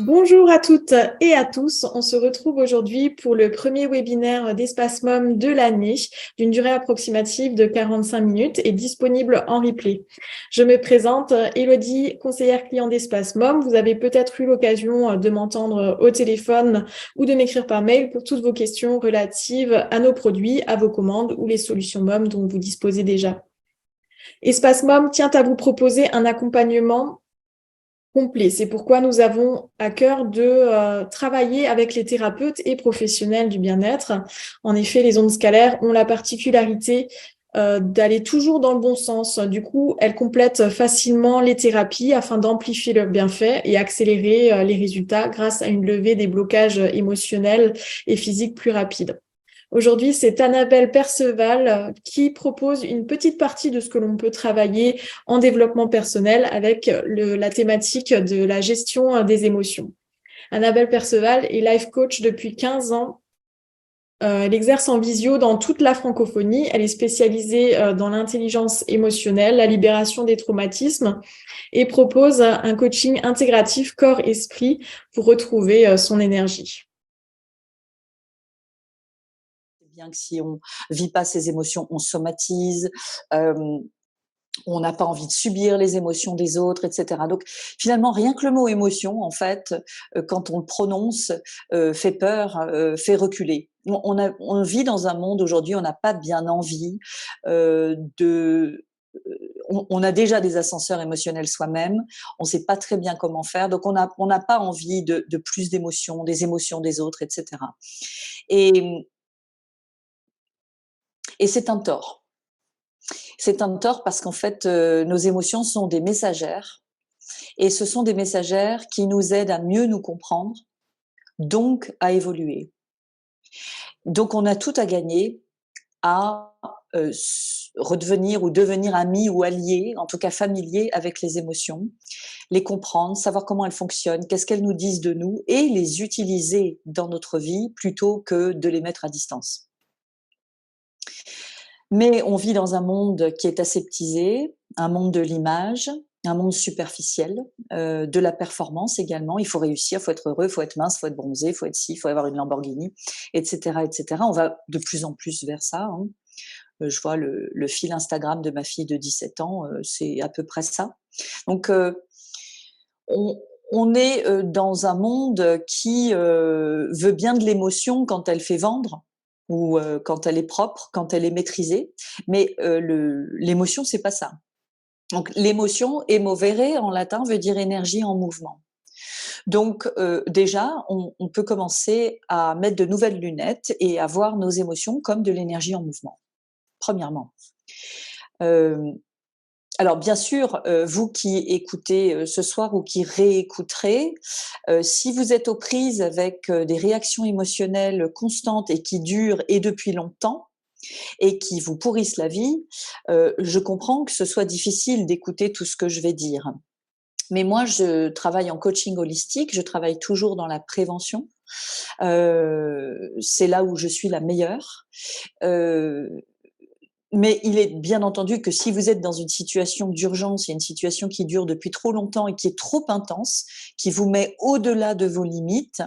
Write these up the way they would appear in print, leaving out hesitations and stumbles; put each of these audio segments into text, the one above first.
Bonjour à toutes et à tous. On se retrouve aujourd'hui pour le premier webinaire d'Espace Mom de l'année, d'une durée approximative de 45 minutes et disponible en replay. Je me présente, Élodie, conseillère client d'Espace Mom. Vous avez peut-être eu l'occasion de m'entendre au téléphone ou de m'écrire par mail pour toutes vos questions relatives à nos produits, à vos commandes ou les solutions Mom dont vous disposez déjà. Espace Mom tient à vous proposer un accompagnement complet. C'est pourquoi nous avons à cœur de travailler avec les thérapeutes et professionnels du bien-être. En effet, les ondes scalaires ont la particularité d'aller toujours dans le bon sens. Du coup, elles complètent facilement les thérapies afin d'amplifier leurs bienfaits et accélérer les résultats grâce à une levée des blocages émotionnels et physiques plus rapide. Aujourd'hui, c'est Annabelle Perceval qui propose une petite partie de ce que l'on peut travailler en développement personnel avec la thématique de la gestion des émotions. Annabelle Perceval est life coach depuis 15 ans. Elle exerce en visio dans toute la francophonie. Elle est spécialisée dans l'intelligence émotionnelle, la libération des traumatismes et propose un coaching intégratif corps-esprit pour retrouver son énergie. Bien que si on vit pas ses émotions, on somatise, on n'a pas envie de subir les émotions des autres, etc. Donc finalement, rien que le mot émotion, en fait, quand on le prononce, fait peur, fait reculer. On vit dans un monde aujourd'hui, on n'a pas bien envie de on a déjà des ascenseurs émotionnels soi-même, on ne sait pas très bien comment faire, donc on n'a pas envie de plus d'émotions, des émotions des autres, etc. Et, et c'est un tort. C'est un tort parce qu'en fait, nos émotions sont des messagères et ce sont des messagères qui nous aident à mieux nous comprendre, donc à évoluer. Donc on a tout à gagner à redevenir ou devenir amis ou alliés, en tout cas familiers avec les émotions, les comprendre, savoir comment elles fonctionnent, qu'est-ce qu'elles nous disent de nous et les utiliser dans notre vie plutôt que de les mettre à distance. Mais on vit dans un monde qui est aseptisé, un monde de l'image, un monde superficiel, de la performance également. Il faut réussir, il faut être heureux, il faut être mince, il faut être bronzé, il faut être ci, il faut avoir une Lamborghini, etc., etc. On va de plus en plus vers ça. Hein. Je vois le fil Instagram de ma fille de 17 ans, c'est à peu près ça. Donc, on est dans un monde qui veut bien de l'émotion quand elle fait vendre ou quand elle est propre, quand elle est maîtrisée, mais l'émotion c'est pas ça. Donc l'émotion, emovere en latin veut dire énergie en mouvement. Donc déjà, on peut commencer à mettre de nouvelles lunettes et à voir nos émotions comme de l'énergie en mouvement. Premièrement. Alors bien sûr, vous qui écoutez ce soir ou qui réécouterez, si vous êtes aux prises avec des réactions émotionnelles constantes et qui durent et depuis longtemps et qui vous pourrissent la vie, je comprends que ce soit difficile d'écouter tout ce que je vais dire. Mais moi, je travaille en coaching holistique, je travaille toujours dans la prévention. C'est là où je suis la meilleure. Mais il est bien entendu que si vous êtes dans une situation d'urgence, il y a une situation qui dure depuis trop longtemps et qui est trop intense, qui vous met au-delà de vos limites,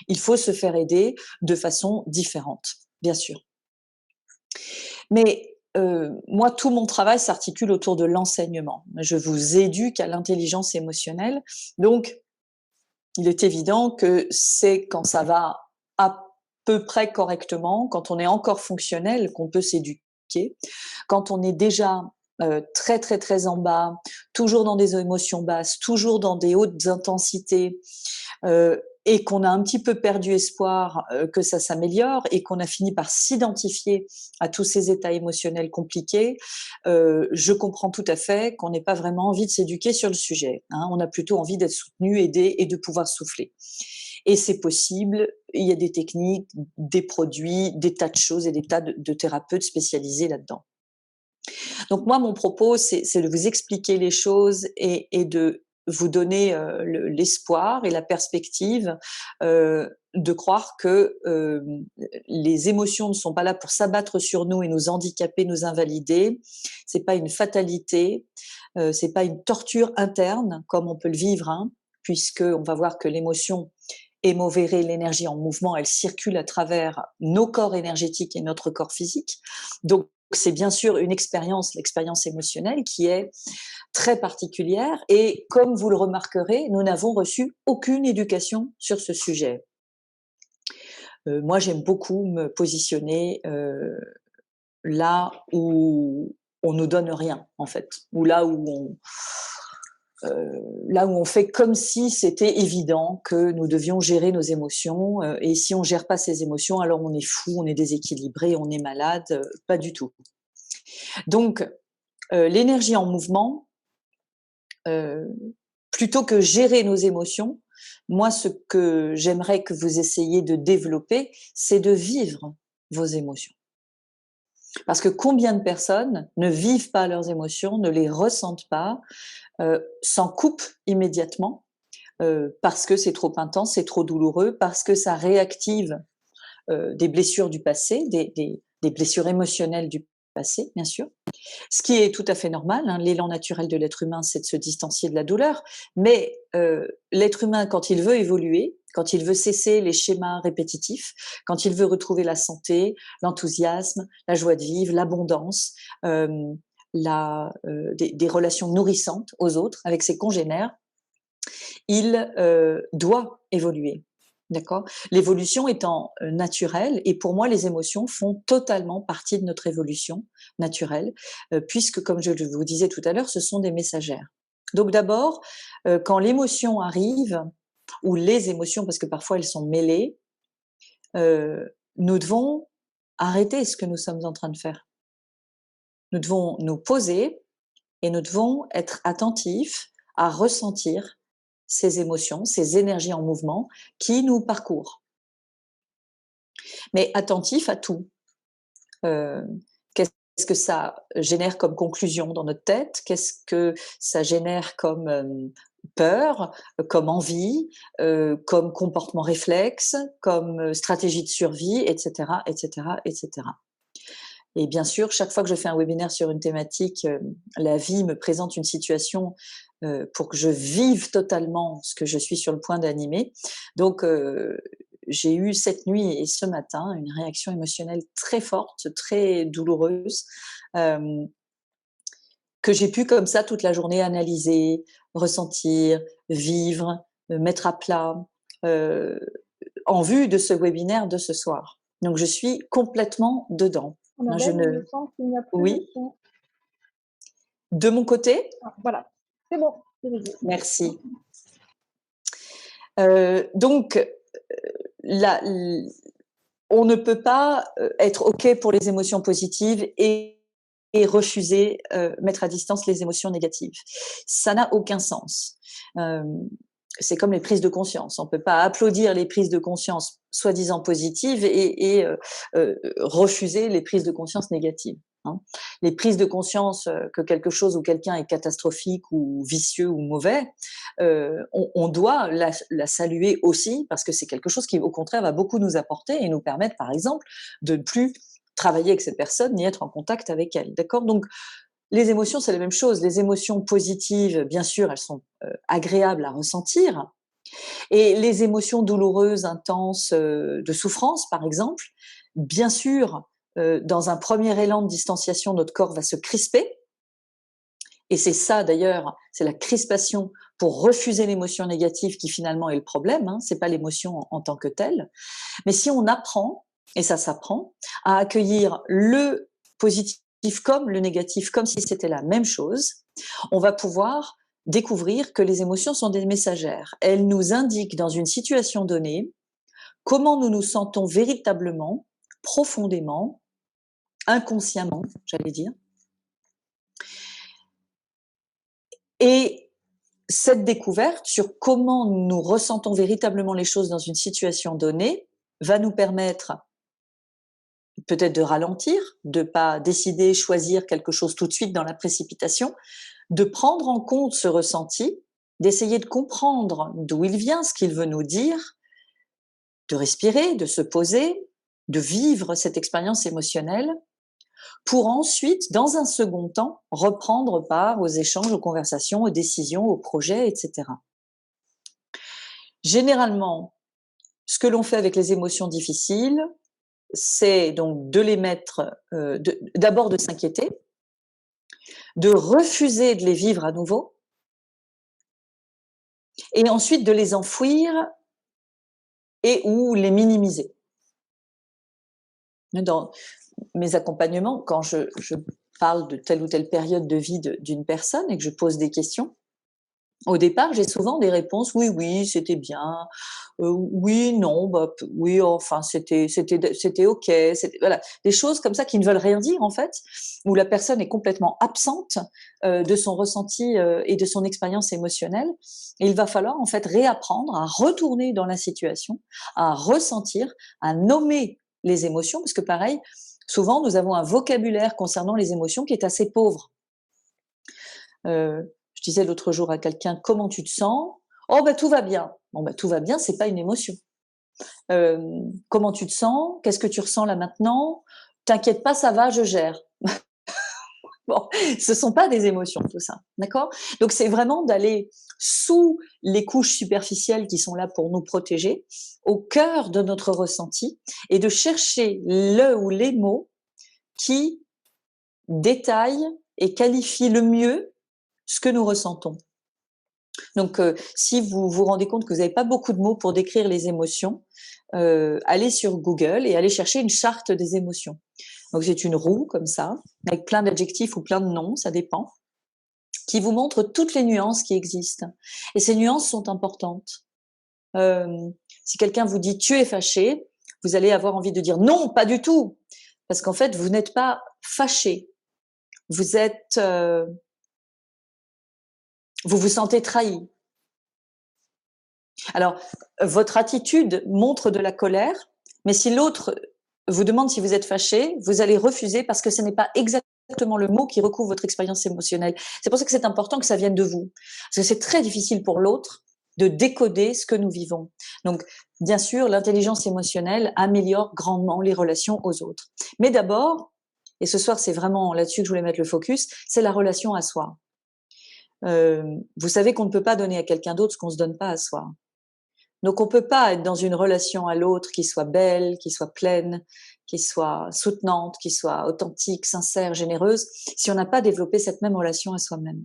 il faut se faire aider de façon différente, bien sûr. Mais moi, tout mon travail s'articule autour de l'enseignement. Je vous éduque à l'intelligence émotionnelle. Donc, il est évident que c'est quand ça va à peu près correctement, quand on est encore fonctionnel, qu'on peut s'éduquer. Quand on est déjà très très très en bas, toujours dans des émotions basses, toujours dans des hautes intensités, et qu'on a un petit peu perdu espoir que ça s'améliore et qu'on a fini par s'identifier à tous ces états émotionnels compliqués, je comprends tout à fait qu'on n'ait pas vraiment envie de s'éduquer sur le sujet. Hein. On a plutôt envie d'être soutenu, aidé et de pouvoir souffler. Et c'est possible, il y a des techniques, des produits, des tas de choses et des tas de thérapeutes spécialisés là-dedans. Donc moi, mon propos, c'est de vous expliquer les choses et de vous donner l'espoir et la perspective de croire que les émotions ne sont pas là pour s'abattre sur nous et nous handicaper, nous invalider. C'est pas une fatalité, c'est pas une torture interne comme on peut le vivre, hein, puisque on va voir que l'émotion est mauvais, l'énergie en mouvement, elle circule à travers nos corps énergétiques et notre corps physique. Donc, c'est bien sûr une expérience, l'expérience émotionnelle, qui est très particulière. Et comme vous le remarquerez, nous n'avons reçu aucune éducation sur ce sujet. Moi, j'aime beaucoup me positionner là où on nous donne rien, en fait, ou là où on fait comme si c'était évident que nous devions gérer nos émotions, et si on gère pas ses émotions, alors on est fou, on est déséquilibré, on est malade, pas du tout. Donc, l'énergie en mouvement, plutôt que gérer nos émotions, moi, ce que j'aimerais que vous essayiez de développer, c'est de vivre vos émotions. Parce que combien de personnes ne vivent pas leurs émotions, ne les ressentent pas, s'en coupent immédiatement, parce que c'est trop intense, c'est trop douloureux, parce que ça réactive des blessures du passé, des blessures émotionnelles du passé, bien sûr. Ce qui est tout à fait normal, hein, l'élan naturel de l'être humain, c'est de se distancier de la douleur, mais l'être humain, quand il veut évoluer, quand il veut cesser les schémas répétitifs, quand il veut retrouver la santé, l'enthousiasme, la joie de vivre, l'abondance, des relations nourrissantes aux autres, avec ses congénères, il doit évoluer. D'accord. L'évolution étant naturelle, et pour moi, les émotions font totalement partie de notre évolution naturelle, puisque, comme je vous disais tout à l'heure, ce sont des messagères. Donc d'abord, quand l'émotion arrive, ou les émotions, parce que parfois elles sont mêlées, nous devons arrêter ce que nous sommes en train de faire. Nous devons nous poser et nous devons être attentifs à ressentir ces émotions, ces énergies en mouvement qui nous parcourent. Mais attentifs à tout. Qu'est-ce que ça génère comme conclusion dans notre tête? Qu'est-ce que ça génère comme peur, comme envie, comme comportement réflexe, comme stratégie de survie, etc., etc., etc. Et bien sûr, chaque fois que je fais un webinaire sur une thématique, la vie me présente une situation pour que je vive totalement ce que je suis sur le point d'animer. Donc, j'ai eu cette nuit et ce matin une réaction émotionnelle très forte, très douloureuse, que j'ai pu comme ça toute la journée analyser, ressentir, vivre, mettre à plat, en vue de ce webinaire de ce soir. Donc, je suis complètement dedans. Je Annabelle, il ne... me semble qu'il n'y a plus de Oui, son. de mon côté, Ah, voilà, c'est bon. merci. Donc, la, on ne peut pas être OK pour les émotions positives et refuser, mettre à distance les émotions négatives. Ça n'a aucun sens. C'est comme les prises de conscience. On ne peut pas applaudir les prises de conscience soi-disant positives et refuser les prises de conscience négatives. Hein. Les prises de conscience que quelque chose ou quelqu'un est catastrophique ou vicieux ou mauvais, on doit la saluer aussi, parce que c'est quelque chose qui, au contraire, va beaucoup nous apporter et nous permettre, par exemple, de ne plus travailler avec cette personne ni être en contact avec elle. D'accord? Donc, les émotions, c'est la même chose. Les émotions positives, bien sûr, elles sont agréables à ressentir. Et les émotions douloureuses, intenses, de souffrance, par exemple, bien sûr, dans un premier élan de distanciation, notre corps va se crisper. Et c'est ça, d'ailleurs, c'est la crispation pour refuser l'émotion négative qui finalement est le problème. Hein, c'est pas l'émotion en tant que telle. Mais si on apprend, et ça s'apprend, à accueillir le positif comme le négatif, comme si c'était la même chose, on va pouvoir découvrir que les émotions sont des messagères. Elles nous indiquent dans une situation donnée comment nous nous sentons véritablement, profondément, inconsciemment, j'allais dire. Et cette découverte sur comment nous ressentons véritablement les choses dans une situation donnée va nous permettre peut-être de ralentir, de pas décider, choisir quelque chose tout de suite dans la précipitation, de prendre en compte ce ressenti, d'essayer de comprendre d'où il vient, ce qu'il veut nous dire, de respirer, de se poser, de vivre cette expérience émotionnelle, pour ensuite, dans un second temps, reprendre part aux échanges, aux conversations, aux décisions, aux projets, etc. généralement, ce que l'on fait avec les émotions difficiles, c'est donc de les mettre, d'abord de s'inquiéter, de refuser de les vivre à nouveau, et ensuite de les enfouir et ou les minimiser. Dans mes accompagnements, quand je parle de telle ou telle période de vie d'une personne et que je pose des questions, au départ, j'ai souvent des réponses: «Oui, oui, c'était bien», «Oui, non, bah, oui, enfin, c'était OK», voilà, des choses comme ça qui ne veulent rien dire, en fait, où la personne est complètement absente, de son ressenti, et de son expérience émotionnelle, et il va falloir, en fait, réapprendre à retourner dans la situation, à ressentir, à nommer les émotions, parce que pareil, souvent, nous avons un vocabulaire concernant les émotions qui est assez pauvre. Je disais l'autre jour à quelqu'un: «Comment tu te sens?» «Oh bah, tout va bien». Bon bah, tout va bien, c'est pas une émotion. «Comment tu te sens? Qu'est-ce que tu ressens là maintenant?» «T'inquiète pas, ça va, je gère». Bon, ce sont pas des émotions tout ça, d'accord? Donc c'est vraiment d'aller sous les couches superficielles qui sont là pour nous protéger, au cœur de notre ressenti, et de chercher le ou les mots qui détaillent et qualifient le mieux ce que nous ressentons. Donc, si vous vous rendez compte que vous n'avez pas beaucoup de mots pour décrire les émotions, allez sur Google et allez chercher une charte des émotions. Donc c'est une roue comme ça, avec plein d'adjectifs ou plein de noms, ça dépend, qui vous montre toutes les nuances qui existent. Et ces nuances sont importantes. Si quelqu'un vous dit: «Tu es fâché», vous allez avoir envie de dire: «Non, pas du tout!» Parce qu'en fait, vous n'êtes pas fâché. Vous êtes, vous vous sentez trahi. Alors, votre attitude montre de la colère, mais si l'autre vous demande si vous êtes fâché, vous allez refuser parce que ce n'est pas exactement le mot qui recouvre votre expérience émotionnelle. C'est pour ça que c'est important que ça vienne de vous. Parce que c'est très difficile pour l'autre de décoder ce que nous vivons. Donc, bien sûr, l'intelligence émotionnelle améliore grandement les relations aux autres. Mais d'abord, et ce soir c'est vraiment là-dessus que je voulais mettre le focus, c'est la relation à soi. Vous savez qu'on ne peut pas donner à quelqu'un d'autre ce qu'on ne se donne pas à soi. Donc on peut pas être dans une relation à l'autre qui soit belle, qui soit pleine, qui soit soutenante, qui soit authentique, sincère, généreuse, si on n'a pas développé cette même relation à soi-même.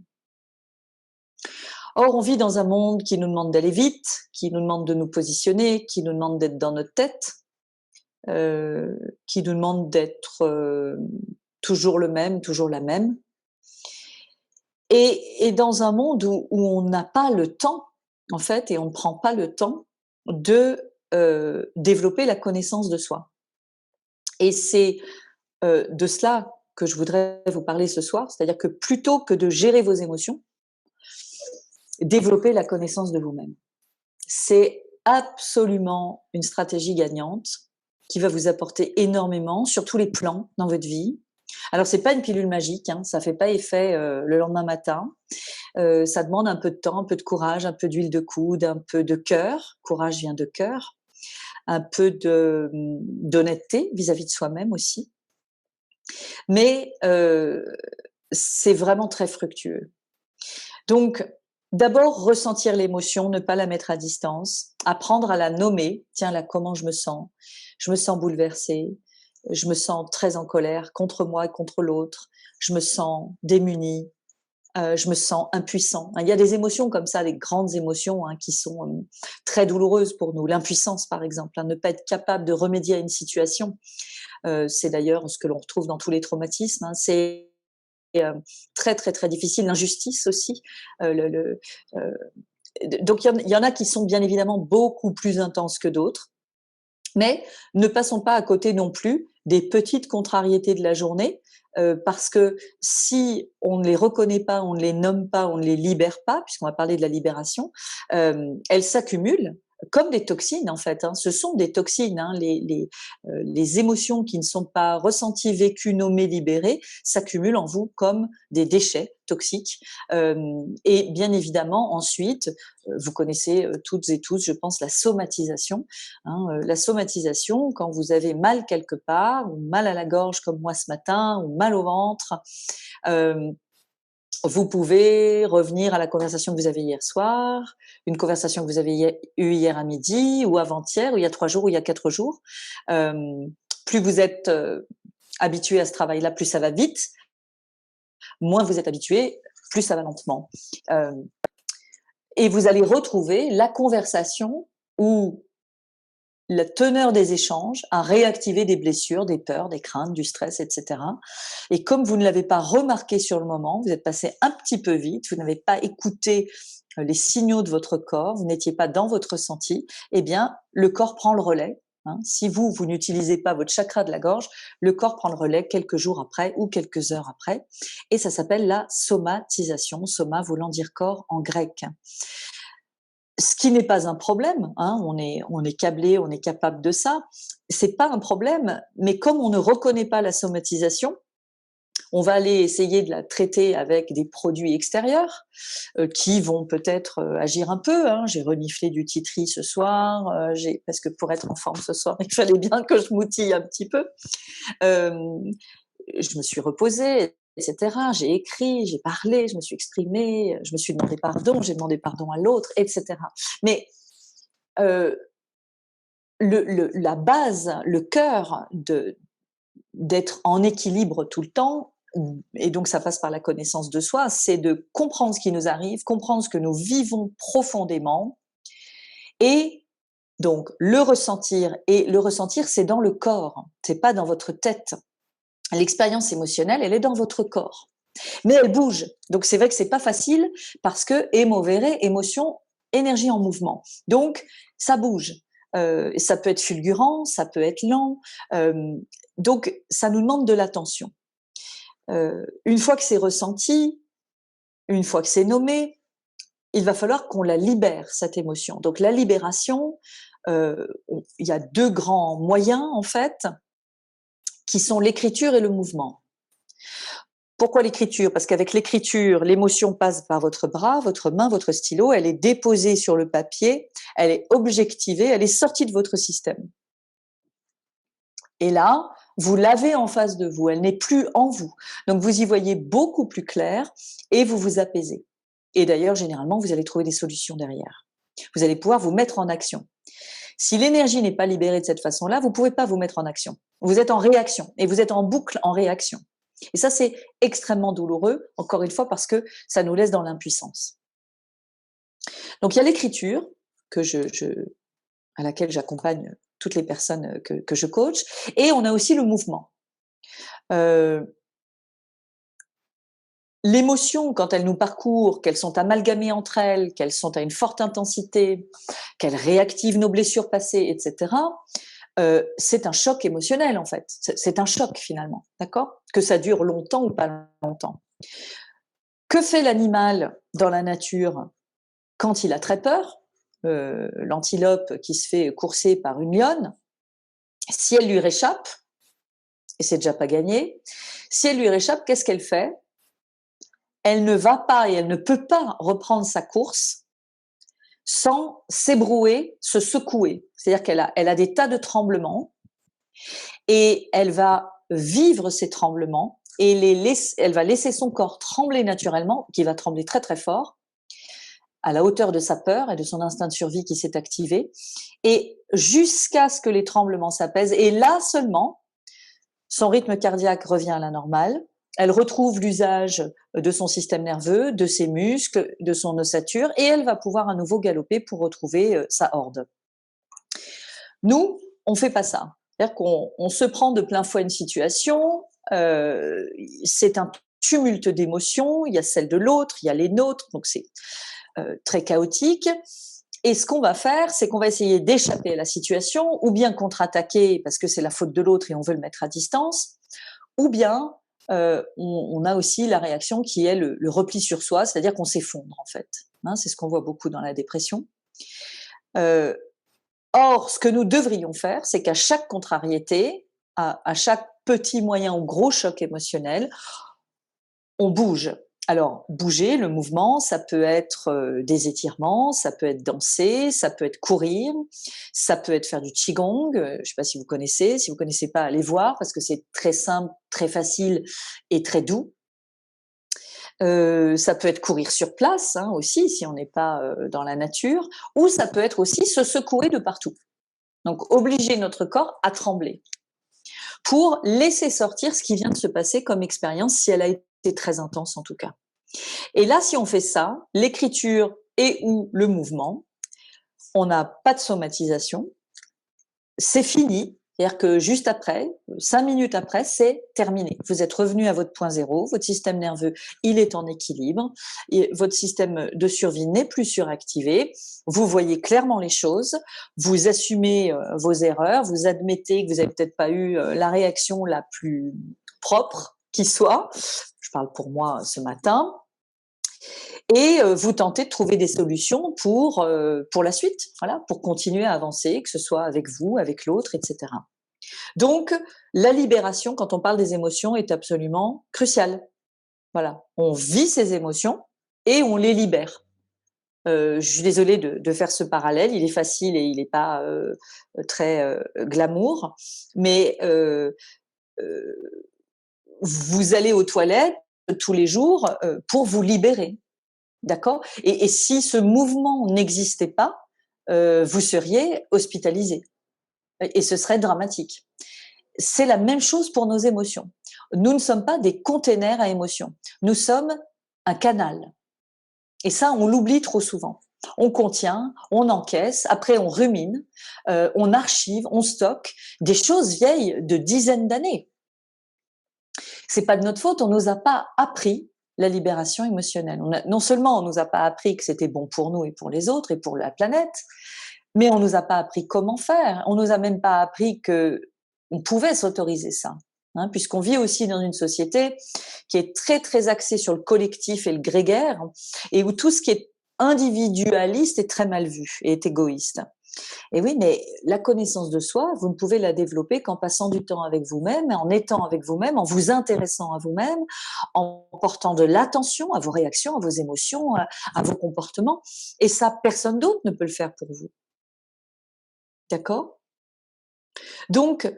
Or, on vit dans un monde qui nous demande d'aller vite, qui nous demande de nous positionner, qui nous demande d'être dans notre tête, qui nous demande d'être toujours le même, toujours la même. Et dans un monde où on n'a pas le temps, en fait, et on ne prend pas le temps de développer la connaissance de soi. Et c'est de cela que je voudrais vous parler ce soir, c'est-à-dire que plutôt que de gérer vos émotions, développer la connaissance de vous-même. C'est absolument une stratégie gagnante qui va vous apporter énormément sur tous les plans dans votre vie. Alors c'est pas une pilule magique, hein, ça fait pas effet le lendemain matin. Ça demande un peu de temps, un peu de courage, un peu d'huile de coude, un peu de cœur. Courage vient de cœur. Un peu d'honnêteté vis-à-vis de soi-même aussi. Mais c'est vraiment très fructueux. Donc, d'abord, ressentir l'émotion, ne pas la mettre à distance, apprendre à la nommer. Tiens, là, comment je me sens? Je me sens bouleversée, je me sens très en colère contre moi et contre l'autre, je me sens démunie, je me sens impuissant. Il y a des émotions comme ça, des grandes émotions qui sont très douloureuses pour nous. L'impuissance, par exemple, ne pas être capable de remédier à une situation. C'est d'ailleurs ce que l'on retrouve dans tous les traumatismes. C'est très très très difficile. L'injustice aussi. Donc il y en a qui sont bien évidemment beaucoup plus intenses que d'autres. Mais ne passons pas à côté non plus des petites contrariétés de la journée, parce que si on ne les reconnaît pas, on ne les nomme pas, on ne les libère pas, puisqu'on va parler de la libération, elles s'accumulent comme des toxines en fait. Ce sont des toxines. Les émotions qui ne sont pas ressenties, vécues, nommées, libérées s'accumulent en vous comme des déchets toxiques. Et bien évidemment ensuite, vous connaissez toutes et tous, je pense, la somatisation. La somatisation, quand vous avez mal quelque part, ou mal à la gorge comme moi ce matin, ou mal au ventre, Vous pouvez revenir à la conversation que vous avez hier soir, une conversation que vous avez eue hier à midi, ou avant-hier, ou il y a 3 jours, ou il y a 4 jours. Plus vous êtes habitué à ce travail-là, plus ça va vite. Moins vous êtes habitué, plus ça va lentement. Et vous allez retrouver la conversation où la teneur des échanges a réactivé des blessures, des peurs, des craintes, du stress, etc. Et comme vous ne l'avez pas remarqué sur le moment, vous êtes passé un petit peu vite, vous n'avez pas écouté les signaux de votre corps, vous n'étiez pas dans votre ressenti, eh bien, le corps prend le relais. Si vous n'utilisez pas votre chakra de la gorge, le corps prend le relais quelques jours après ou quelques heures après. Et ça s'appelle la somatisation, soma voulant dire corps en grec. Ce qui n'est pas un problème, on est câblé, on est capable de ça. C'est pas un problème, mais comme on ne reconnaît pas la somatisation, on va aller essayer de la traiter avec des produits extérieurs qui vont peut-être agir un peu. J'ai reniflé du tea tree ce soir, parce que pour être en forme ce soir, il fallait bien que je m'outille un petit peu. Je me suis reposée, etc. J'ai écrit, j'ai parlé, je me suis exprimée, je me suis demandé pardon, j'ai demandé pardon à l'autre, etc. Mais la base, le cœur d'être en équilibre tout le temps, et donc ça passe par la connaissance de soi, c'est de comprendre ce qui nous arrive, comprendre ce que nous vivons profondément, et donc le ressentir. Et le ressentir, c'est dans le corps, c'est pas dans votre tête. L'expérience émotionnelle, elle est dans votre corps. Mais elle bouge. Donc c'est vrai que c'est pas facile parce que émovere, émotion, énergie en mouvement. Donc ça bouge. Ça peut être fulgurant, ça peut être lent. Donc ça nous demande de l'attention. Une fois que c'est ressenti, une fois que c'est nommé, il va falloir qu'on la libère, cette émotion. Donc la libération, il y a 2 grands moyens en fait, qui sont l'écriture et le mouvement. Pourquoi l'écriture? Parce qu'avec l'écriture, l'émotion passe par votre bras, votre main, votre stylo, elle est déposée sur le papier, elle est objectivée, elle est sortie de votre système. Et là, vous l'avez en face de vous, elle n'est plus en vous. Donc vous y voyez beaucoup plus clair et vous vous apaisez. Et d'ailleurs, généralement, vous allez trouver des solutions derrière. Vous allez pouvoir vous mettre en action. Si l'énergie n'est pas libérée de cette façon-là, vous ne pouvez pas vous mettre en action. Vous êtes en réaction et vous êtes en boucle en réaction. Et ça, c'est extrêmement douloureux, encore une fois, parce que ça nous laisse dans l'impuissance. Donc, il y a l'écriture à laquelle j'accompagne toutes les personnes que je coach, et on a aussi le mouvement. L'émotion, quand elles nous parcourent, qu'elles sont amalgamées entre elles, qu'elles sont à une forte intensité, qu'elles réactivent nos blessures passées, etc., c'est un choc émotionnel en fait. C'est un choc finalement, d'accord? Que ça dure longtemps ou pas longtemps. Que fait l'animal dans la nature quand il a très peur? L'antilope qui se fait courser par une lionne, si elle lui réchappe, et c'est déjà pas gagné, si elle lui réchappe, qu'est-ce qu'elle fait? Elle ne va pas et elle ne peut pas reprendre sa course sans s'ébrouer, se secouer. C'est-à-dire qu'elle a des tas de tremblements et elle va vivre ces tremblements et elle va laisser son corps trembler naturellement, qui va trembler très très fort, à la hauteur de sa peur et de son instinct de survie qui s'est activé, et jusqu'à ce que les tremblements s'apaisent. Et là seulement, son rythme cardiaque revient à la normale, elle retrouve l'usage de son système nerveux, de ses muscles, de son ossature, et elle va pouvoir à nouveau galoper pour retrouver sa horde. Nous, on fait pas ça. C'est-à-dire qu'on se prend de plein fouet une situation, c'est un tumulte d'émotions, il y a celle de l'autre, il y a les nôtres, donc c'est très chaotique. Et ce qu'on va faire, c'est qu'on va essayer d'échapper à la situation, ou bien contre-attaquer parce que c'est la faute de l'autre et on veut le mettre à distance, ou bien on a aussi la réaction qui est le repli sur soi, c'est-à-dire qu'on s'effondre en fait. C'est ce qu'on voit beaucoup dans la dépression. Or, ce que nous devrions faire, c'est qu'à chaque contrariété, à chaque petit, moyen ou gros choc émotionnel, on bouge. Alors, bouger, le mouvement, ça peut être des étirements, ça peut être danser, ça peut être courir, ça peut être faire du qigong. Je ne sais pas si vous connaissez. Si vous ne connaissez pas, allez voir parce que c'est très simple, très facile et très doux. Ça peut être courir sur place hein, aussi, si on n'est pas dans la nature, ou ça peut être aussi se secouer de partout. Donc, obliger notre corps à trembler pour laisser sortir ce qui vient de se passer comme expérience, si elle a été très intense en tout cas. Et là, si on fait ça, l'écriture et ou le mouvement, on n'a pas de somatisation, c'est fini. C'est-à-dire que juste après, 5 minutes après, c'est terminé. Vous êtes revenu à votre point zéro, votre système nerveux, il est en équilibre, et votre système de survie n'est plus suractivé, vous voyez clairement les choses, vous assumez vos erreurs, vous admettez que vous n'avez peut-être pas eu la réaction la plus propre qui soit, je parle pour moi ce matin, et vous tentez de trouver des solutions pour la suite, voilà, pour continuer à avancer, que ce soit avec vous, avec l'autre, etc. Donc, la libération, quand on parle des émotions, est absolument cruciale. Voilà, on vit ces émotions et on les libère. Je suis désolée de faire ce parallèle, il est facile et il n'est pas très glamour, mais vous allez aux toilettes tous les jours pour vous libérer. D'accord ? Et si ce mouvement n'existait pas, vous seriez hospitalisé. Et ce serait dramatique. C'est la même chose pour nos émotions. Nous ne sommes pas des containers à émotions. Nous sommes un canal. Et ça, on l'oublie trop souvent. On contient, on encaisse, après on rumine, on archive, on stocke des choses vieilles de dizaines d'années. C'est pas de notre faute, on nous a pas appris la libération émotionnelle. Non seulement on nous a pas appris que c'était bon pour nous et pour les autres et pour la planète, mais on nous a pas appris comment faire. On nous a même pas appris que on pouvait s'autoriser ça, hein, puisqu'on vit aussi dans une société qui est très très axée sur le collectif et le grégaire, et où tout ce qui est individualiste est très mal vu et est égoïste. Et oui, mais la connaissance de soi, vous ne pouvez la développer qu'en passant du temps avec vous-même, en étant avec vous-même, en vous intéressant à vous-même, en portant de l'attention à vos réactions, à vos émotions, à vos comportements. Et ça, personne d'autre ne peut le faire pour vous. D'accord ? Donc,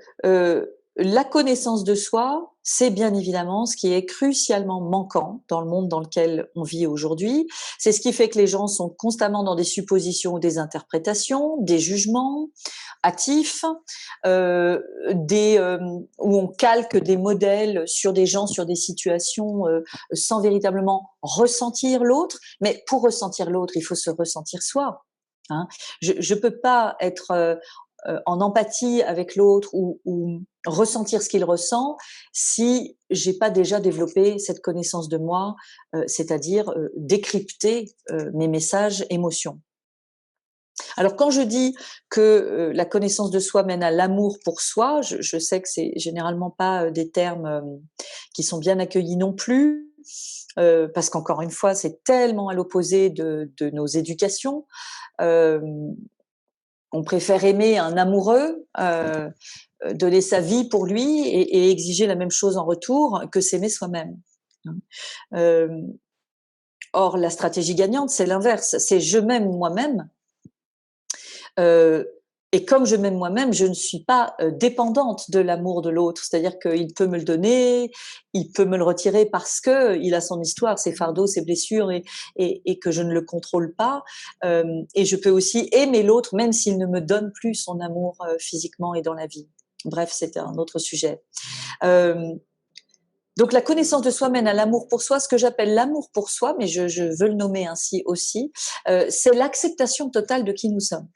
la connaissance de soi, c'est bien évidemment ce qui est crucialement manquant dans le monde dans lequel on vit aujourd'hui. C'est ce qui fait que les gens sont constamment dans des suppositions ou des interprétations, des jugements hâtifs, où on calque des modèles sur des gens, sur des situations, sans véritablement ressentir l'autre. Mais pour ressentir l'autre, il faut se ressentir soi. Hein. Je peux pas être en empathie avec l'autre ou ressentir ce qu'il ressent si j'ai pas déjà développé cette connaissance de moi, c'est-à-dire décrypter mes messages émotions. Alors quand je dis que la connaissance de soi mène à l'amour pour soi, je sais que c'est généralement pas des termes qui sont bien accueillis non plus, parce qu'encore une fois, c'est tellement à l'opposé de nos éducations. On préfère aimer un amoureux, donner sa vie pour lui et exiger la même chose en retour que s'aimer soi-même. Or, la stratégie gagnante, c'est l'inverse. C'est je m'aime moi-même. Et comme je m'aime moi-même, je ne suis pas dépendante de l'amour de l'autre. C'est-à-dire qu'il peut me le donner, il peut me le retirer parce que il a son histoire, ses fardeaux, ses blessures et que je ne le contrôle pas. Et je peux aussi aimer l'autre même s'il ne me donne plus son amour physiquement et dans la vie. Bref, c'est un autre sujet. Donc la connaissance de soi mène à l'amour pour soi. Ce que j'appelle l'amour pour soi, mais je veux le nommer ainsi aussi, c'est l'acceptation totale de qui nous sommes.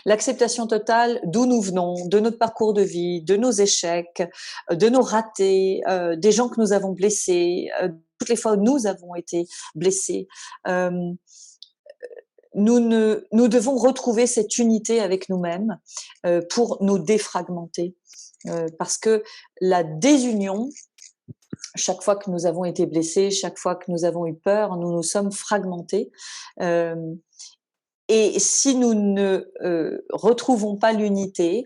L'acceptation totale d'où nous venons, de notre parcours de vie, de nos échecs, de nos ratés, des gens que nous avons blessés, toutes les fois où nous avons été blessés. Nous devons retrouver cette unité avec nous-mêmes pour nous défragmenter. Parce que la désunion, chaque fois que nous avons été blessés, chaque fois que nous avons eu peur, nous nous sommes fragmentés. Et si nous ne retrouvons pas l'unité,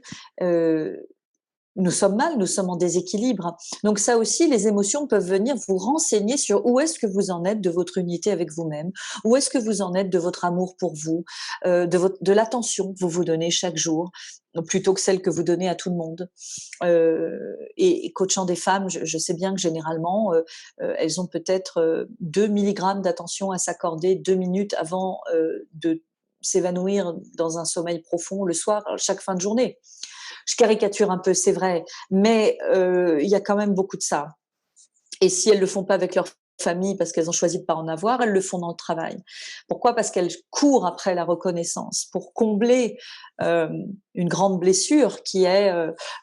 nous sommes mal, nous sommes en déséquilibre. Donc ça aussi, les émotions peuvent venir vous renseigner sur où est-ce que vous en êtes de votre unité avec vous-même, où est-ce que vous en êtes de votre amour pour vous, de l'attention que vous vous donnez chaque jour, plutôt que celle que vous donnez à tout le monde. Et coachant des femmes, je sais bien que généralement, elles ont peut-être 2 milligrammes d'attention à s'accorder 2 minutes avant de s'évanouir dans un sommeil profond le soir, chaque fin de journée. Je caricature un peu, c'est vrai, mais il y a quand même beaucoup de ça. Et si elles le font pas avec leur famille parce qu'elles ont choisi de pas en avoir, elles le font dans le travail. Pourquoi? Parce qu'elles courent après la reconnaissance pour combler une grande blessure qui est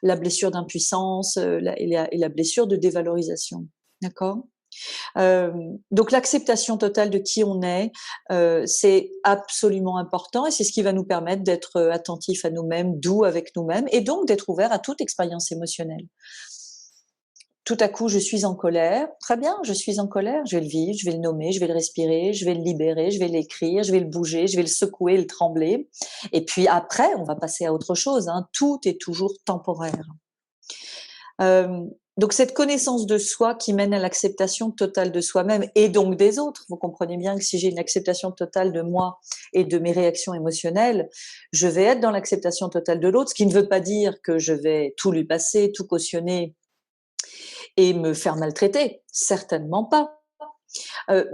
la blessure d'impuissance et la blessure de dévalorisation. D'accord? Donc l'acceptation totale de qui on est, c'est absolument important et c'est ce qui va nous permettre d'être attentifs à nous-mêmes, doux avec nous-mêmes et donc d'être ouverts à toute expérience émotionnelle. Tout à coup, je suis en colère. Très bien, je suis en colère. Je vais le vivre, je vais le nommer, je vais le respirer, je vais le libérer, je vais l'écrire, je vais le bouger, je vais le secouer, le trembler. Et puis après, on va passer à autre chose. Hein. Tout est toujours temporaire. Donc cette connaissance de soi qui mène à l'acceptation totale de soi-même et donc des autres. Vous comprenez bien que si j'ai une acceptation totale de moi et de mes réactions émotionnelles, je vais être dans l'acceptation totale de l'autre, ce qui ne veut pas dire que je vais tout lui passer, tout cautionner et me faire maltraiter. Certainement pas.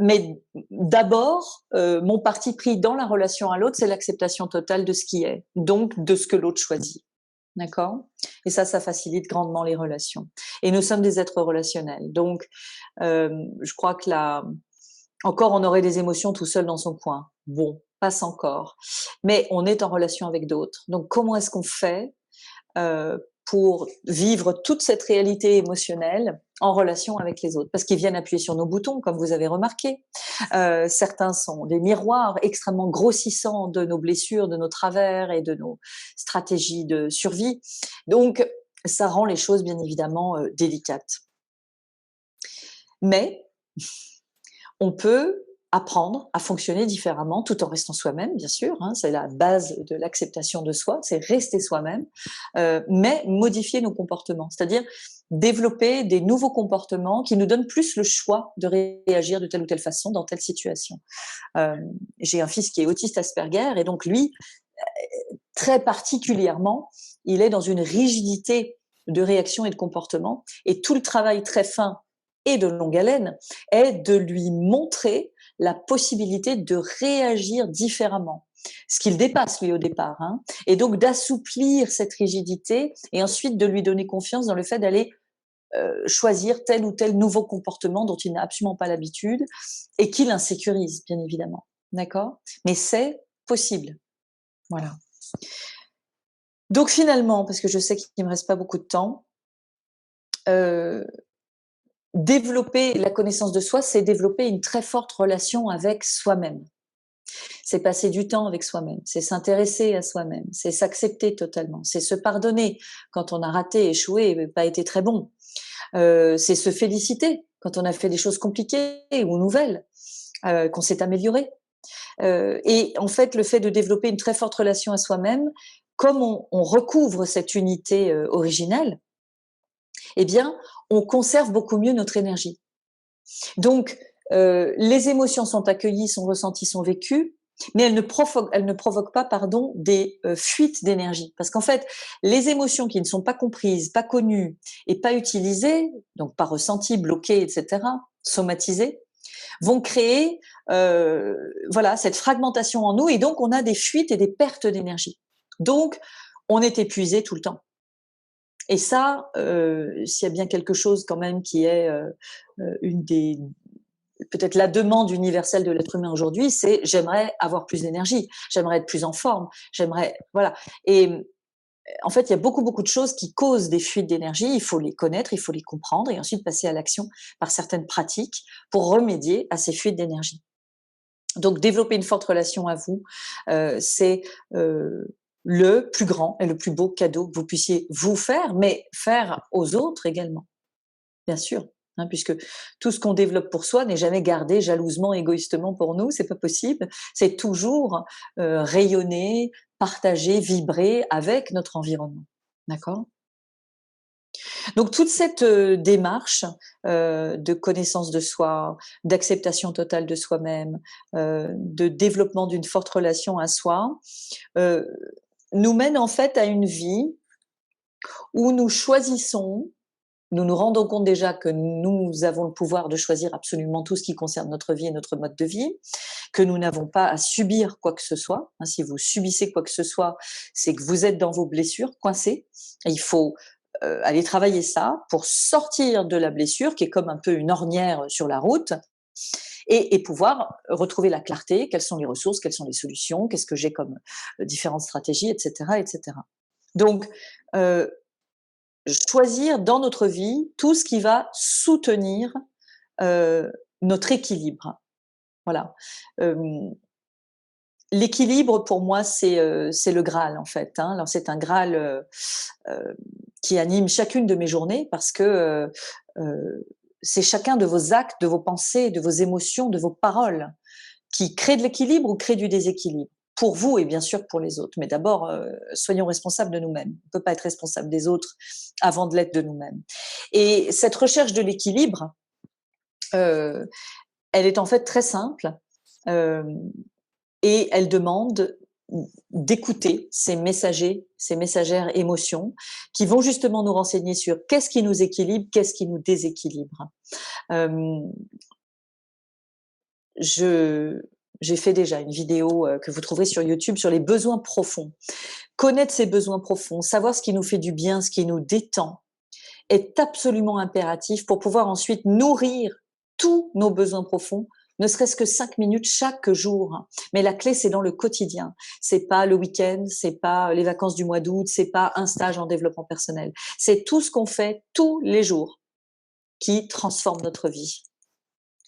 Mais d'abord, mon parti pris dans la relation à l'autre, c'est l'acceptation totale de ce qui est, donc de ce que l'autre choisit. D'accord? Et ça facilite grandement les relations. Et nous sommes des êtres relationnels. Donc, je crois que là, encore, on aurait des émotions tout seul dans son coin. Bon, passe encore. Mais on est en relation avec d'autres. Donc, comment est-ce qu'on fait pour vivre toute cette réalité émotionnelle en relation avec les autres, parce qu'ils viennent appuyer sur nos boutons, comme vous avez remarqué. Certains sont des miroirs extrêmement grossissants de nos blessures, de nos travers et de nos stratégies de survie. Donc, ça rend les choses bien évidemment délicates. Mais on peut apprendre à fonctionner différemment tout en restant soi-même, bien sûr. Hein, c'est la base de l'acceptation de soi, c'est rester soi-même, mais modifier nos comportements, c'est-à-dire développer des nouveaux comportements qui nous donnent plus le choix de réagir de telle ou telle façon dans telle situation. J'ai un fils qui est autiste Asperger et donc lui, très particulièrement, il est dans une rigidité de réaction et de comportement et tout le travail très fin et de longue haleine est de lui montrer la possibilité de réagir différemment, ce qu'il dépasse lui au départ, hein, et donc d'assouplir cette rigidité et ensuite de lui donner confiance dans le fait d'aller choisir tel ou tel nouveau comportement dont il n'a absolument pas l'habitude et qui l'insécurise, bien évidemment. D'accord? Mais c'est possible. Voilà. Donc finalement, parce que je sais qu'il ne me reste pas beaucoup de temps, développer la connaissance de soi, c'est développer une très forte relation avec soi-même. C'est passer du temps avec soi-même, c'est s'intéresser à soi-même, c'est s'accepter totalement, c'est se pardonner quand on a raté, échoué et pas été très bon. C'est se féliciter quand on a fait des choses compliquées ou nouvelles, qu'on s'est amélioré. Et en fait, le fait de développer une très forte relation à soi-même, comme on recouvre cette unité originelle, eh bien, on conserve beaucoup mieux notre énergie. Donc, les émotions sont accueillies, sont ressenties, sont vécues, mais elles ne provoquent pas, pardon, des fuites d'énergie. Parce qu'en fait, les émotions qui ne sont pas comprises, pas connues et pas utilisées, donc pas ressenties, bloquées, etc., somatisées, vont créer, voilà, cette fragmentation en nous, et donc on a des fuites et des pertes d'énergie. Donc, on est épuisé tout le temps. Et ça, s'il y a bien quelque chose quand même qui est une des peut-être la demande universelle de l'être humain aujourd'hui, c'est j'aimerais avoir plus d'énergie, j'aimerais être plus en forme, j'aimerais voilà. Et en fait, il y a beaucoup de choses qui causent des fuites d'énergie. Il faut les connaître, il faut les comprendre et ensuite passer à l'action par certaines pratiques pour remédier à ces fuites d'énergie. Donc, développer une forte relation à vous, c'est le plus grand et le plus beau cadeau que vous puissiez vous faire, mais faire aux autres également, bien sûr. Hein, puisque tout ce qu'on développe pour soi n'est jamais gardé jalousement, égoïstement pour nous, c'est pas possible. C'est toujours rayonner, partager, vibrer avec notre environnement. D'accord? Donc toute cette démarche de connaissance de soi, d'acceptation totale de soi-même, de développement d'une forte relation à soi, euh, nous mène en fait à une vie où nous choisissons, nous nous rendons compte déjà que nous avons le pouvoir de choisir absolument tout ce qui concerne notre vie et notre mode de vie, que nous n'avons pas à subir quoi que ce soit. Si vous subissez quoi que ce soit, c'est que vous êtes dans vos blessures, coincés. Et il faut aller travailler ça pour sortir de la blessure, qui est comme un peu une ornière sur la route, et pouvoir retrouver la clarté, quelles sont les ressources, quelles sont les solutions, qu'est-ce que j'ai comme différentes stratégies, etc., etc. Donc, choisir dans notre vie tout ce qui va soutenir notre équilibre. Voilà. L'équilibre, pour moi, c'est le Graal, en fait. Alors, c'est un Graal qui anime chacune de mes journées parce que c'est chacun de vos actes, de vos pensées, de vos émotions, de vos paroles qui crée de l'équilibre ou crée du déséquilibre. Pour vous et bien sûr pour les autres. Mais d'abord, soyons responsables de nous-mêmes. On ne peut pas être responsable des autres avant de l'être de nous-mêmes. Et cette recherche de l'équilibre, elle est en fait très simple et elle demande d'écouter ces messagers, ces messagères émotions qui vont justement nous renseigner sur qu'est-ce qui nous équilibre, qu'est-ce qui nous déséquilibre. J'ai fait déjà une vidéo que vous trouverez sur YouTube sur les besoins profonds. Connaître ces besoins profonds, savoir ce qui nous fait du bien, ce qui nous détend, est absolument impératif pour pouvoir ensuite nourrir tous nos besoins profonds, ne serait-ce que 5 minutes chaque jour. Mais la clé, c'est dans le quotidien. C'est pas le week-end, c'est pas les vacances du mois d'août, c'est pas un stage en développement personnel. C'est tout ce qu'on fait tous les jours qui transforme notre vie.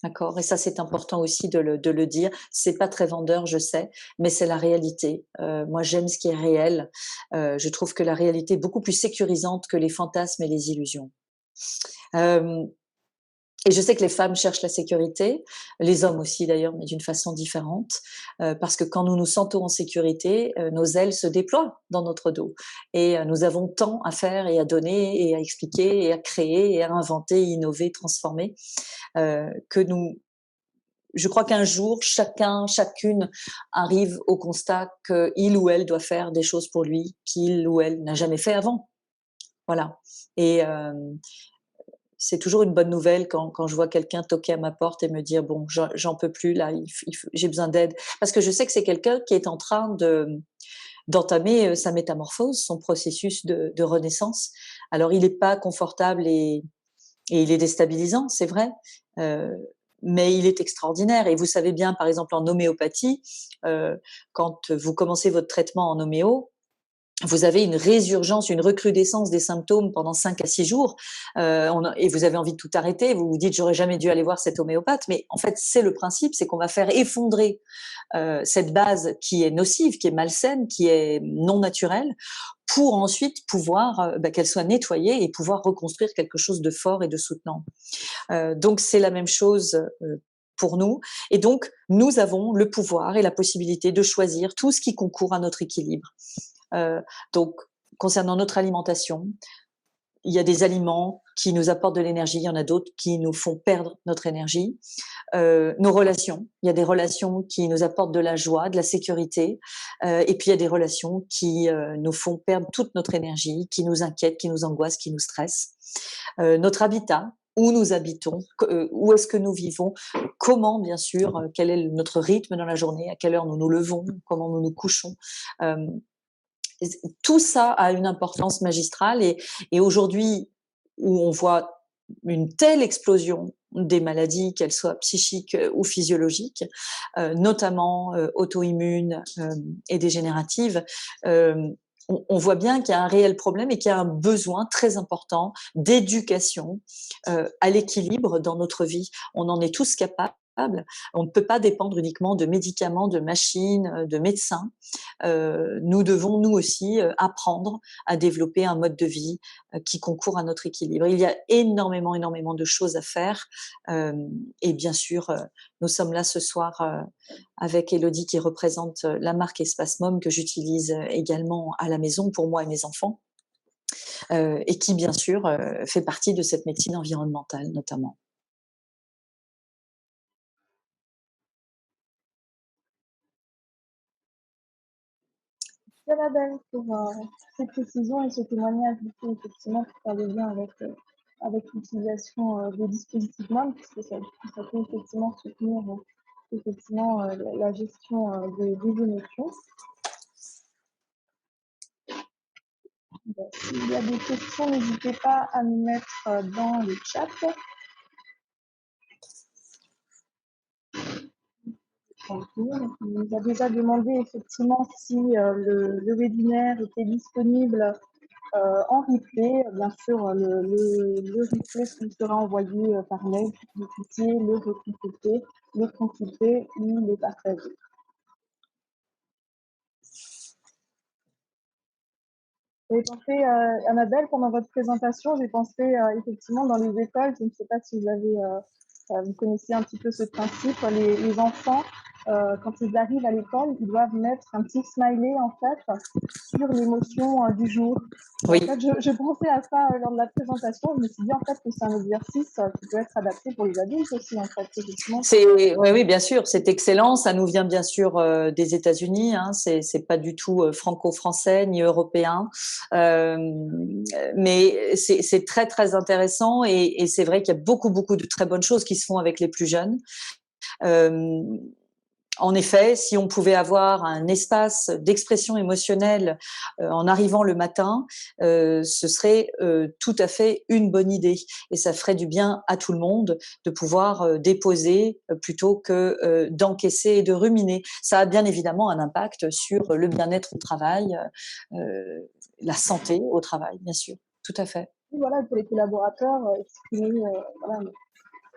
D'accord. Et ça, c'est important aussi de le dire. C'est pas très vendeur, je sais, mais c'est la réalité. Moi, j'aime ce qui est réel. Je trouve que la réalité est beaucoup plus sécurisante que les fantasmes et les illusions. Et je sais que les femmes cherchent la sécurité, les hommes aussi d'ailleurs, mais d'une façon différente, parce que quand nous nous sentons en sécurité, nos ailes se déploient dans notre dos. Et nous avons tant à faire et à donner et à expliquer et à créer et à inventer, innover, transformer, que je crois qu'un jour, chacune arrive au constat qu'il ou elle doit faire des choses pour lui qu'il ou elle n'a jamais fait avant. Voilà. Et c'est toujours une bonne nouvelle quand je vois quelqu'un toquer à ma porte et me dire bon, j'en peux plus là, j'ai besoin d'aide, parce que je sais que c'est quelqu'un qui est en train d'entamer sa métamorphose, son processus de renaissance. Alors il n'est pas confortable et il est déstabilisant, c'est vrai, mais il est extraordinaire. Et vous savez bien, par exemple en homéopathie, quand vous commencez votre traitement en homéo, vous avez une résurgence, une recrudescence des symptômes pendant 5 à 6 jours, et vous avez envie de tout arrêter, vous vous dites j'aurais jamais dû aller voir cet homéopathe, mais en fait c'est le principe, c'est qu'on va faire effondrer cette base qui est nocive, qui est malsaine, qui est non naturelle, pour ensuite pouvoir qu'elle soit nettoyée et pouvoir reconstruire quelque chose de fort et de soutenant. Donc c'est la même chose pour nous, et donc nous avons le pouvoir et la possibilité de choisir tout ce qui concourt à notre équilibre. Donc, concernant notre alimentation, il y a des aliments qui nous apportent de l'énergie, il y en a d'autres qui nous font perdre notre énergie. Nos relations, il y a des relations qui nous apportent de la joie, de la sécurité, et puis il y a des relations qui nous font perdre toute notre énergie, qui nous inquiètent, qui nous angoissent, qui nous stressent. Notre habitat, où nous habitons, où est-ce que nous vivons, comment bien sûr, quel est notre rythme dans la journée, à quelle heure nous nous levons, comment nous nous couchons. Tout ça a une importance magistrale, et aujourd'hui où on voit une telle explosion des maladies, qu'elles soient psychiques ou physiologiques, notamment auto-immunes et dégénératives, on voit bien qu'il y a un réel problème et qu'il y a un besoin très important d'éducation à l'équilibre dans notre vie. On en est tous capables. On ne peut pas dépendre uniquement de médicaments, de machines, de médecins. Nous devons, nous aussi, apprendre à développer un mode de vie qui concourt à notre équilibre. Il y a énormément, énormément de choses à faire. Et bien sûr, nous sommes là ce soir avec Élodie qui représente la marque Espace Mom que j'utilise également à la maison pour moi et mes enfants. et qui, bien sûr, fait partie de cette médecine environnementale, notamment. Merci Annabelle pour ces précisions et ce témoignage du coup, effectivement pour faire le lien avec l'utilisation des dispositifs MOM, puisque ça peut effectivement soutenir effectivement la gestion des émotions. Bon, s'il y a des questions, n'hésitez pas à nous mettre dans le chat. On nous a déjà demandé effectivement si le webinaire était disponible en replay. Bien sûr, le replay vous sera envoyé par mail pour que vous puissiez le consulter ou le partager. J'ai pensé, Annabelle, pendant votre présentation, j'ai pensé effectivement dans les écoles, je ne sais pas si vous avez, vous connaissez un petit peu ce principe, les enfants, quand ils arrivent à l'école, ils doivent mettre un petit smiley en fait sur l'émotion du jour. Oui. En fait, je pensais à ça lors de la présentation. Je me suis dit en fait que c'est un exercice qui peut être adapté pour les adultes aussi en fait. Oui, bien sûr, c'est excellent. Ça nous vient bien sûr des États-Unis. Hein. C'est pas du tout franco-français ni européen, mais c'est très très intéressant et c'est vrai qu'il y a beaucoup de très bonnes choses qui se font avec les plus jeunes. En effet, si on pouvait avoir un espace d'expression émotionnelle en arrivant le matin, ce serait tout à fait une bonne idée et ça ferait du bien à tout le monde de pouvoir déposer plutôt que d'encaisser et de ruminer. Ça a bien évidemment un impact sur le bien-être au travail, la santé au travail, bien sûr, tout à fait. Voilà, pour les collaborateurs, exprimer voilà,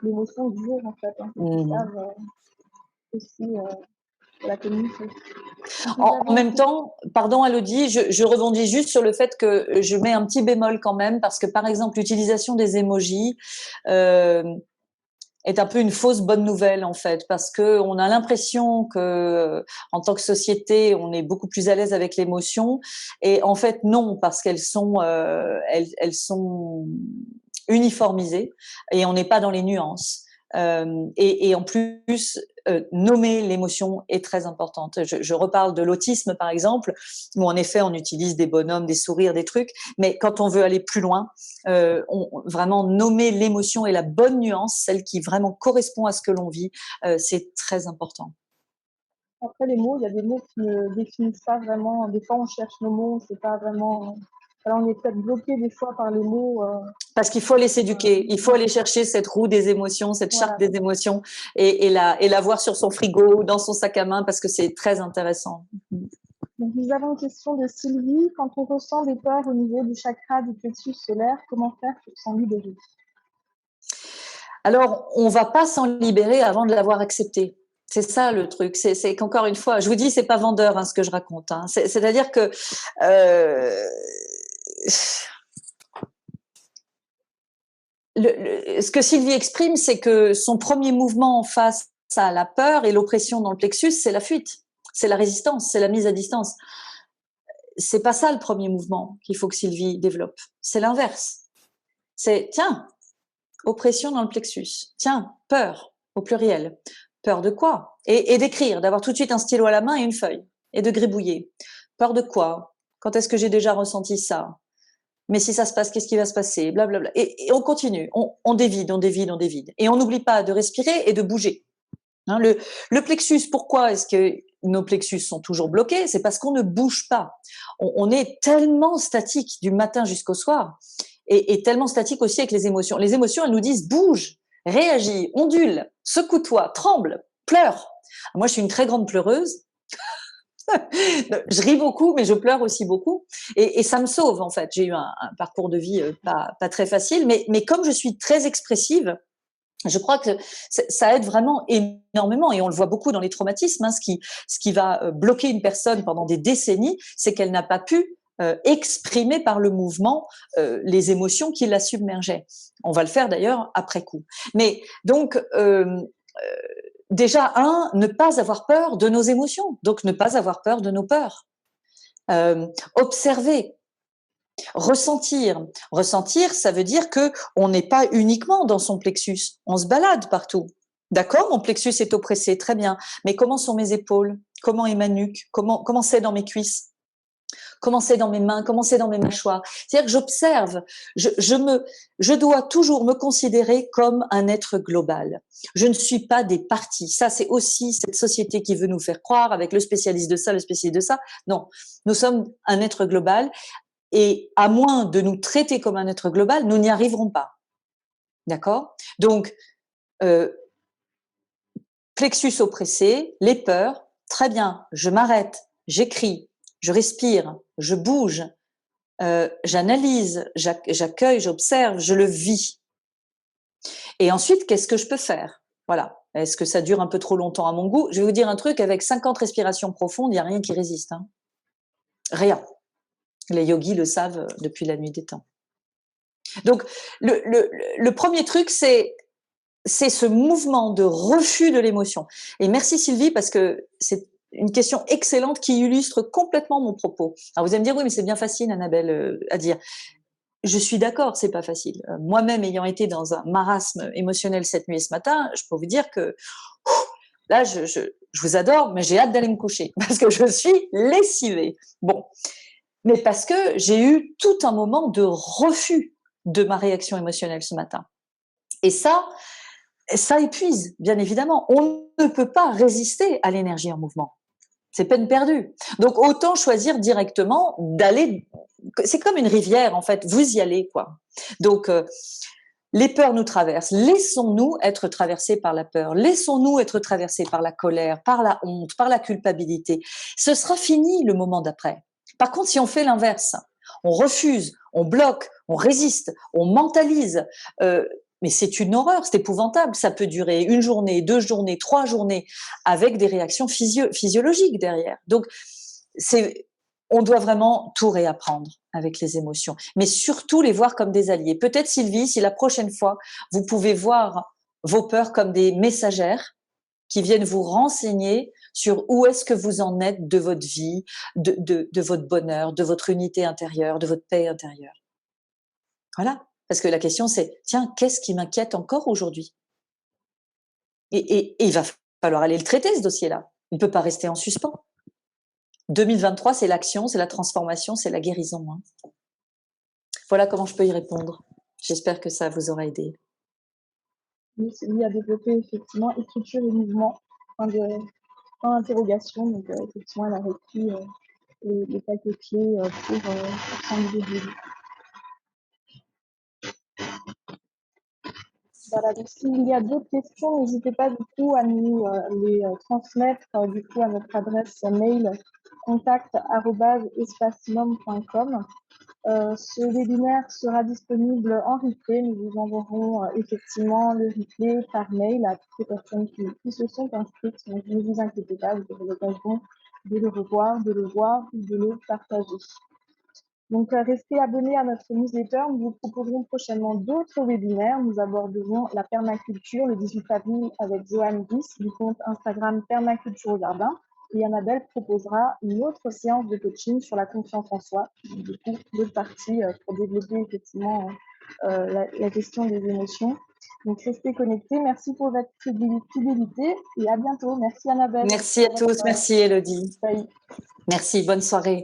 l'émotion du jour en fait. Hein, ils savent aussi la communication. En même temps, pardon Elodie, je rebondis juste sur le fait que je mets un petit bémol quand même parce que par exemple l'utilisation des emojis est un peu une fausse bonne nouvelle en fait parce que on a l'impression que en tant que société on est beaucoup plus à l'aise avec l'émotion et en fait non parce qu'elles sont elles sont uniformisées et on n'est pas dans les nuances. Et en plus, nommer l'émotion est très importante. Je reparle de l'autisme, par exemple, où en effet, on utilise des bonhommes, des sourires, des trucs, mais quand on veut aller plus loin, vraiment nommer l'émotion et la bonne nuance, celle qui vraiment correspond à ce que l'on vit, c'est très important. Après, les mots, il y a des mots qui ne définissent pas vraiment. Des fois, on cherche nos mots, c'est pas vraiment... Alors, on est peut-être bloqué des fois par les mots. Parce qu'il faut aller s'éduquer, il faut aller chercher cette roue des émotions, cette charte des émotions et la voir sur son frigo ou dans son sac à main parce que c'est très intéressant. Donc, nous avons une question de Sylvie. Quand on ressent des peurs au niveau du chakra du plexus solaire, comment faire pour s'en libérer? Alors, on va pas s'en libérer avant de l'avoir accepté. C'est ça le truc. C'est qu'encore une fois, je vous dis, c'est pas vendeur hein, ce que je raconte. Hein. C'est-à-dire que ce que Sylvie exprime, c'est que son premier mouvement face à la peur et l'oppression dans le plexus, c'est la fuite, c'est la résistance, c'est la mise à distance. C'est pas ça le premier mouvement qu'il faut que Sylvie développe. C'est l'inverse. C'est tiens, oppression dans le plexus. Tiens, peur au pluriel. Peur de quoi? Et d'écrire, d'avoir tout de suite un stylo à la main et une feuille et de gribouiller. Peur de quoi? Quand est-ce que j'ai déjà ressenti ça? Mais si ça se passe, qu'est-ce qui va se passer? Blablabla. Et on continue, on dévide, on dévide, on dévide. Et on n'oublie pas de respirer et de bouger. Hein, le plexus, pourquoi est-ce que nos plexus sont toujours bloqués? C'est parce qu'on ne bouge pas. On est tellement statique du matin jusqu'au soir et tellement statique aussi avec les émotions. Les émotions, elles nous disent bouge, réagis, ondule, secoue-toi, tremble, pleure. Moi, je suis une très grande pleureuse. Je ris beaucoup, mais je pleure aussi beaucoup. Et ça me sauve, en fait. J'ai eu un parcours de vie pas très facile, mais comme je suis très expressive, je crois que ça aide vraiment énormément. Et on le voit beaucoup dans les traumatismes. Hein, ce qui va bloquer une personne pendant des décennies, c'est qu'elle n'a pas pu exprimer par le mouvement les émotions qui la submergeaient. On va le faire d'ailleurs après coup. Mais donc, déjà, ne pas avoir peur de nos émotions, donc ne pas avoir peur de nos peurs. Observer Ressentir. Ressentir, ça veut dire que on n'est pas uniquement dans son plexus. On se balade partout. D'accord, mon plexus est oppressé, très bien. Mais comment sont mes épaules? Comment est ma nuque? Comment c'est dans mes cuisses? Comment c'est dans mes mains? Comment c'est dans mes mâchoires? C'est-à-dire que j'observe. Je dois toujours me considérer comme un être global. Je ne suis pas des parties. Ça, c'est aussi cette société qui veut nous faire croire avec le spécialiste de ça, le spécialiste de ça. Non, nous sommes un être global. Et à moins de nous traiter comme un être global, nous n'y arriverons pas. D'accord? Donc, plexus oppressé, les peurs, très bien, je m'arrête, j'écris, je respire, je bouge, j'analyse, j'accueille, j'observe, je le vis. Et ensuite, qu'est-ce que je peux faire? Voilà. Est-ce que ça dure un peu trop longtemps à mon goût? Je vais vous dire un truc, avec 50 respirations profondes, il n'y a rien qui résiste. Hein. Rien. Les yogis le savent depuis la nuit des temps. Donc, le premier truc, c'est ce mouvement de refus de l'émotion. Et merci Sylvie, parce que c'est une question excellente qui illustre complètement mon propos. Alors vous allez me dire, oui, mais c'est bien facile, Annabelle, à dire. Je suis d'accord, c'est pas facile. Moi-même, ayant été dans un marasme émotionnel cette nuit et ce matin, je peux vous dire que là, je vous adore, mais j'ai hâte d'aller me coucher parce que je suis lessivée. Bon. Mais parce que j'ai eu tout un moment de refus de ma réaction émotionnelle ce matin. Et ça épuise, bien évidemment. On ne peut pas résister à l'énergie en mouvement. C'est peine perdue. Donc, autant choisir directement d'aller... C'est comme une rivière, en fait. Vous y allez, quoi. Donc, les peurs nous traversent. Laissons-nous être traversés par la peur. Laissons-nous être traversés par la colère, par la honte, par la culpabilité. Ce sera fini le moment d'après. Par contre, si on fait l'inverse, on refuse, on bloque, on résiste, on mentalise, mais c'est une horreur, c'est épouvantable. Ça peut durer 1 journée, 2 journées, 3 journées, avec des réactions physiologiques derrière. Donc, on doit vraiment tout réapprendre avec les émotions, mais surtout les voir comme des alliés. Peut-être Sylvie, si la prochaine fois, vous pouvez voir vos peurs comme des messagères qui viennent vous renseigner sur où est-ce que vous en êtes de votre vie, de votre bonheur, de votre unité intérieure, de votre paix intérieure. Voilà. Parce que la question c'est, tiens, qu'est-ce qui m'inquiète encore aujourd'hui? Et il va falloir aller le traiter, ce dossier-là. Il ne peut pas rester en suspens. 2023, c'est l'action, c'est la transformation, c'est la guérison. Hein. Voilà comment je peux y répondre. J'espère que ça vous aura aidé. Oui, c'est lié à développer effectivement écriture et mouvement, point d'interrogation. Donc, effectivement, elle a repris les quelques clés pour son niveau de vie. Voilà, donc s'il y a d'autres questions, n'hésitez pas du coup à nous les transmettre du coup à notre adresse mail contact@espacemom.com. Ce webinaire sera disponible en replay. Nous vous enverrons effectivement le replay par mail à toutes les personnes qui se sont inscrites. Donc ne vous inquiétez pas, vous aurez l'occasion de le revoir, de le voir ou de le partager. Donc, restez abonnés à notre newsletter. Nous vous proposerons prochainement d'autres webinaires. Nous aborderons la permaculture le 18 avril avec Joanne Bis du compte Instagram Permaculture au Jardin. Et Annabelle proposera une autre séance de coaching sur la confiance en soi. Du coup, l'autre partie pour développer effectivement la gestion des émotions. Donc, restez connectés. Merci pour votre fidélité et à bientôt. Merci Annabelle. Merci à tous. Merci Élodie. Bye. Merci. Bonne soirée.